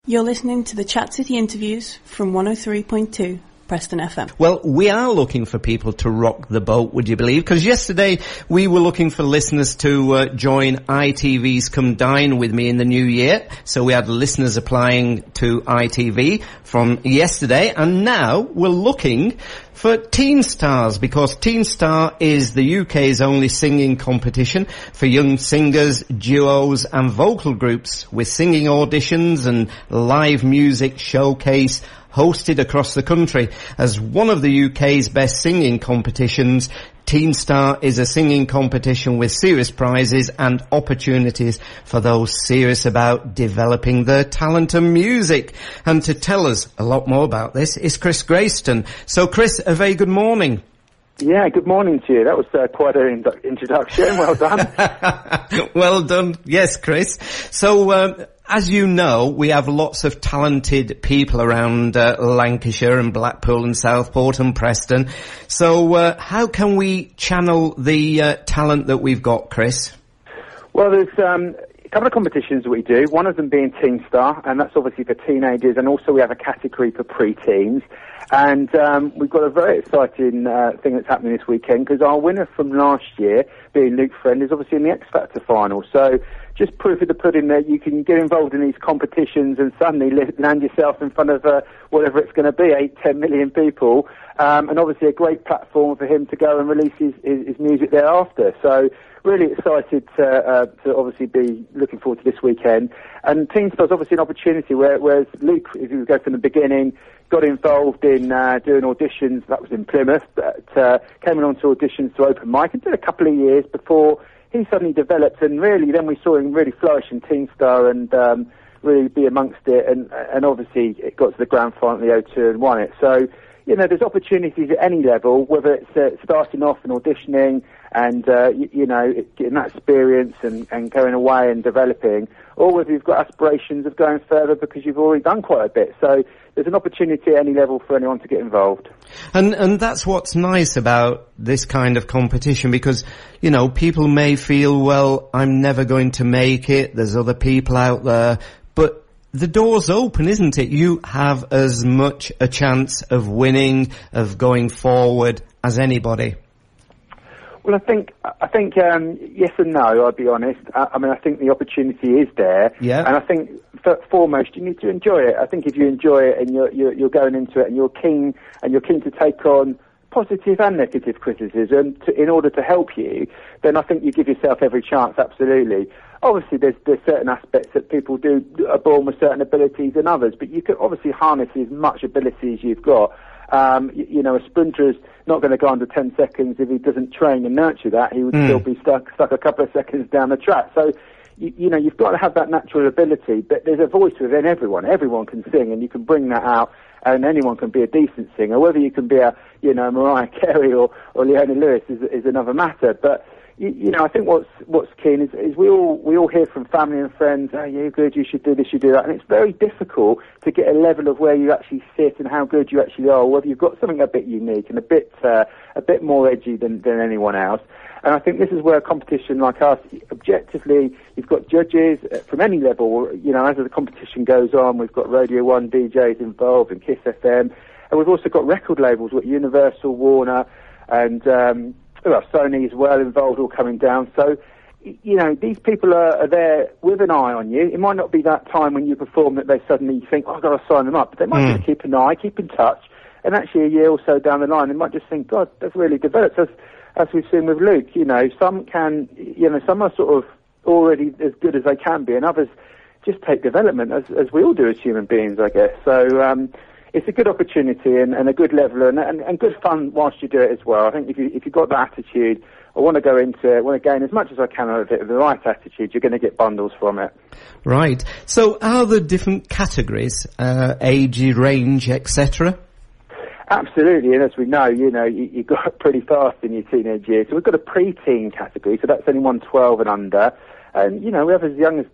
You're listening to the Chat City interviews from 103.2 Preston FM. Well, we are looking for people to rock the boat, would you believe? Because yesterday we were looking for listeners to join ITV's Come Dine With Me in the new year. So we had listeners applying to ITV from yesterday, and now we're looking for Teen Stars, because Teen Star is the UK's only singing competition for young singers, duos and vocal groups, with singing auditions and live music showcase hosted across the country. As one of the UK's best singing competitions, Teen Star is a singing competition with serious prizes and opportunities for those serious about developing their talent and music. And to tell us a lot more about this is Chris Greystone. So Chris, a very good morning. Yeah, good morning to you. That was quite an introduction. Well done. Well done. Yes, Chris. So, as you know, we have lots of talented people around Lancashire and Blackpool and Southport and Preston. So, how can we channel the talent that we've got, Chris? Well, there's a couple of competitions that we do, one of them being Teen Star, and that's obviously for teenagers, and also we have a category for pre-teens. And we've got a very exciting thing that's happening this weekend, because our winner from last year, being Luke Friend, is obviously in the X Factor final. So just proof of the pudding that you can get involved in these competitions and suddenly land yourself in front of whatever it's going to be, 8-10 million people, and obviously a great platform for him to go and release his music thereafter. So really excited to obviously be looking forward to this weekend. And Teen Star's obviously an opportunity, whereas Luke, if you go from the beginning, got involved in doing auditions. That was in Plymouth, but came along to auditions to open mic and did a couple of years before he suddenly developed, and really then we saw him really flourish in Teen Star and really be amongst it, and obviously it got to the grand final, the O2, and won it. So, you know, there's opportunities at any level, whether it's starting off and auditioning and, getting that experience and going away and developing, or whether you've got aspirations of going further because you've already done quite a bit. So there's an opportunity at any level for anyone to get involved. And that's what's nice about this kind of competition, because, you know, people may feel, well, I'm never going to make it, there's other people out there, but the door's open, isn't it? You have as much a chance of winning, of going forward as anybody. Well, I think yes and no, I'll be honest. I mean, I think the opportunity is there. Yeah. And I think, foremost, you need to enjoy it. I think if you enjoy it and you're going into it and you're keen to take on positive and negative criticism in order to help you, then I think you give yourself every chance, absolutely. Obviously, there's certain aspects that people are born with certain abilities than others, but you can obviously harness as much ability as you've got. A sprinter's not going to go under 10 seconds if he doesn't train and nurture that. He would still be stuck a couple of seconds down the track. So, you've got to have that natural ability, but there's a voice within everyone. Everyone can sing, and you can bring that out, and anyone can be a decent singer. Whether you can be a Mariah Carey or Leona Lewis is another matter. But I think what's keen is we all hear from family and friends, oh, you're good, you should do this, you do that, and it's very difficult to get a level of where you actually sit and how good you actually are, whether you've got something a bit unique and a bit more edgy than anyone else. And I think this is where a competition like us, objectively, you've got judges from any level. As the competition goes on, we've got Radio 1 DJs involved and Kiss FM, and we've also got record labels like Universal, Warner, and Sony as well involved, all coming down. So, these people are there with an eye on you. It might not be that time when you perform that they suddenly think, oh, I've got to sign them up. But they might just keep an eye, keep in touch, and actually a year or so down the line, they might just think, God, that's really developed. As we've seen with Luke, some are sort of already as good as they can be, and others just take development, as we all do as human beings, I guess. So, it's a good opportunity and a good level and good fun whilst you do it as well. I think if you've got that attitude, I want to go into it, want to gain as much as I can out of it, with the right attitude, you're going to get bundles from it. Right. So are there different categories, age, range, etc.? Absolutely, and as we know, you got up pretty fast in your teenage years. So we've got a pre-teen category, so that's anyone 12 and under. And, we have as young as,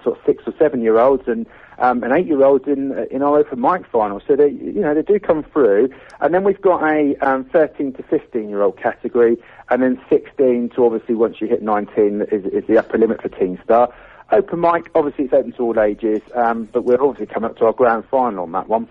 sort of 6 or 7 year olds and 8 year olds in our open mic final. So they do come through. And then we've got a 13 to 15 year old category, and then 16 to obviously once you hit 19 is the upper limit for Teen Star. Open mic, obviously it's open to all ages, but we're obviously coming up to our grand final on that one.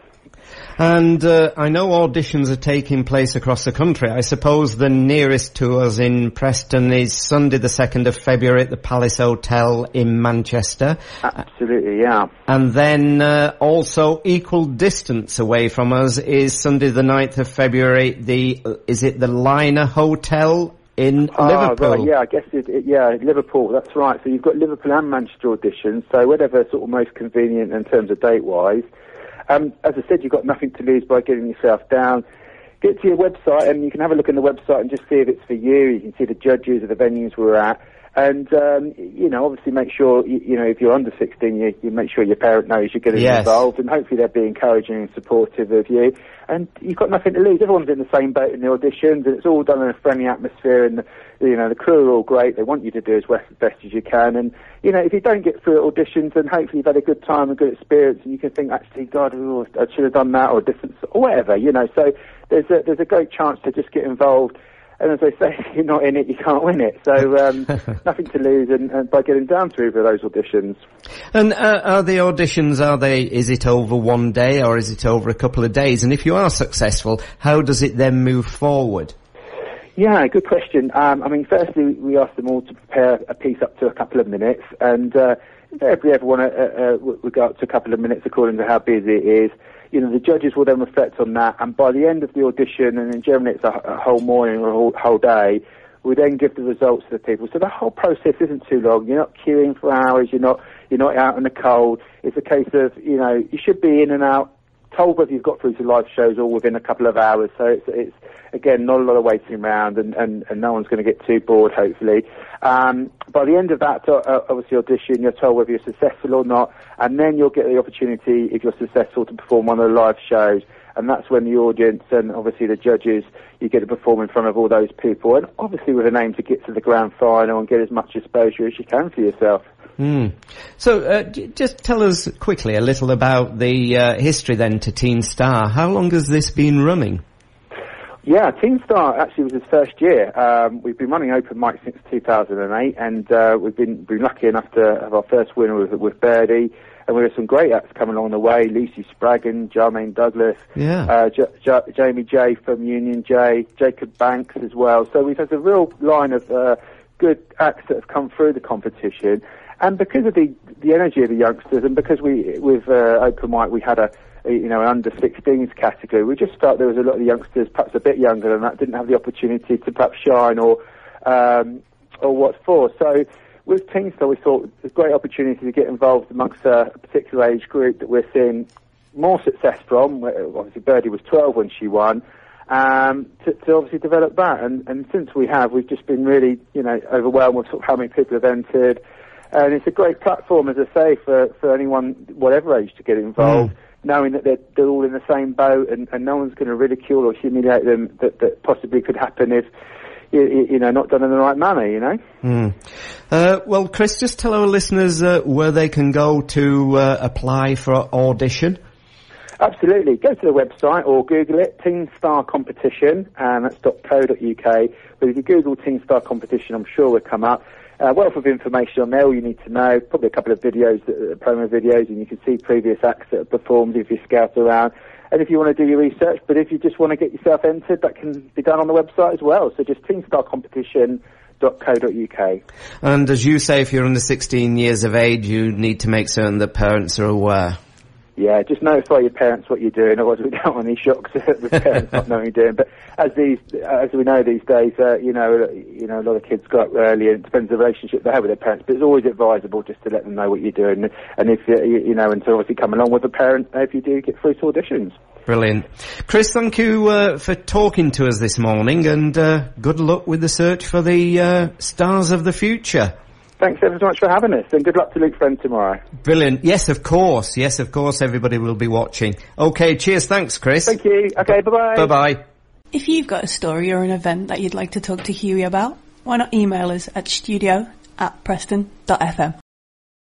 And I know auditions are taking place across the country. I suppose the nearest to us in Preston is Sunday the 2nd of February at the Palace Hotel in Manchester. Absolutely, yeah. And then also equal distance away from us is Sunday the 9th of February, is it the Liner Hotel in Liverpool? Right, yeah, I guess Liverpool, that's right. So you've got Liverpool and Manchester auditions, so whatever sort of most convenient in terms of date-wise. As I said, you've got nothing to lose by getting yourself down. Get to your website and you can have a look on the website and just see if it's for you. You can see the judges of the venues we're at. And, obviously make sure, if you're under 16, you make sure your parent knows you're getting involved, and hopefully they'll be encouraging and supportive of you. And you've got nothing to lose. Everyone's in the same boat in the auditions, and it's all done in a friendly atmosphere, and, the crew are all great. They want you to do as best as you can. And, if you don't get through auditions, then hopefully you've had a good time, a good experience, and you can think, actually, God, I should have done that, or different, or whatever, So there's a great chance to just get involved. And as I say, if you're not in it, you can't win it. So nothing to lose and by getting down through those auditions. And are the auditions, is it over one day or is it over a couple of days? And if you are successful, how does it then move forward? Yeah, good question. Firstly, we asked them all to prepare a piece up to a couple of minutes. And invariably everyone would go up to a couple of minutes according to how busy it is. The judges will then reflect on that, and by the end of the audition, and in generally it's a whole morning or a whole day, we then give the results to the people. So the whole process isn't too long. You're not queuing for hours. You're not out in the cold. It's a case of, you should be in and out, told whether you've got through to live shows all within a couple of hours. So it's again, not a lot of waiting around, and no one's going to get too bored, hopefully. By the end of that, obviously audition, you're told whether you're successful or not, and then you'll get the opportunity, if you're successful, to perform one of the live shows, and that's when the audience and obviously the judges, you get to perform in front of all those people, and obviously with an aim to get to the grand final and get as much exposure as you can for yourself. So just tell us quickly a little about the history then to Teen Star. How long has this been running? Yeah, Teen Star actually was his first year. We've been running open mic since 2008, and we've been lucky enough to have our first winner with Birdie, and we have some great acts coming along the way. Lucy Spraggan, Jermaine Douglas, Jamie J from Union J, Jacob Banks as well. So we've had a real line of good acts that have come through the competition, and because of the energy of the youngsters, and because with open mic we had an under 16s category, we just felt there was a lot of youngsters, perhaps a bit younger than that, didn't have the opportunity to perhaps shine or what for. So with Teen Star, we thought it was a great opportunity to get involved amongst a particular age group that we're seeing more success from. Obviously, Birdie was 12 when she won, to obviously develop that. And since we've just been really, overwhelmed with sort of how many people have entered. And it's a great platform, as I say, for anyone, whatever age, to get involved. Knowing that they're all in the same boat, and no one's going to ridicule or humiliate them, that possibly could happen if not done in the right manner. Well, Chris, just tell our listeners where they can go to apply for audition. Absolutely. Go to the website or Google it, Teen Star Competition, and that's .co.uk. But if you Google Teen Star Competition, I'm sure we'll come up. Wealth of information on there, all you need to know, probably a couple of videos, promo videos, and you can see previous acts that have performed if you scout around. And if you want to do your research, but if you just want to get yourself entered, that can be done on the website as well. So just teenstarcompetition.co.uk. And as you say, if you're under 16 years of age, you need to make certain that parents are aware. Yeah, just notify your parents what you're doing, otherwise we don't want any shocks with parents not knowing what you're doing. But as we know these days, a lot of kids go up early, and it depends on the relationship they have with their parents. But it's always advisable just to let them know what you're doing, and if and to obviously come along with the parent if you do get through to auditions. Brilliant, Chris. Thank you for talking to us this morning, and good luck with the search for the stars of the future. Thanks ever so much for having us, and good luck to Luke Friend tomorrow. Brilliant. Yes, of course. Everybody will be watching. Okay, cheers. Thanks, Chris. Thank you. Okay, bye-bye. Bye-bye. If you've got a story or an event that you'd like to talk to Hughie about, why not email us at studio@preston.fm.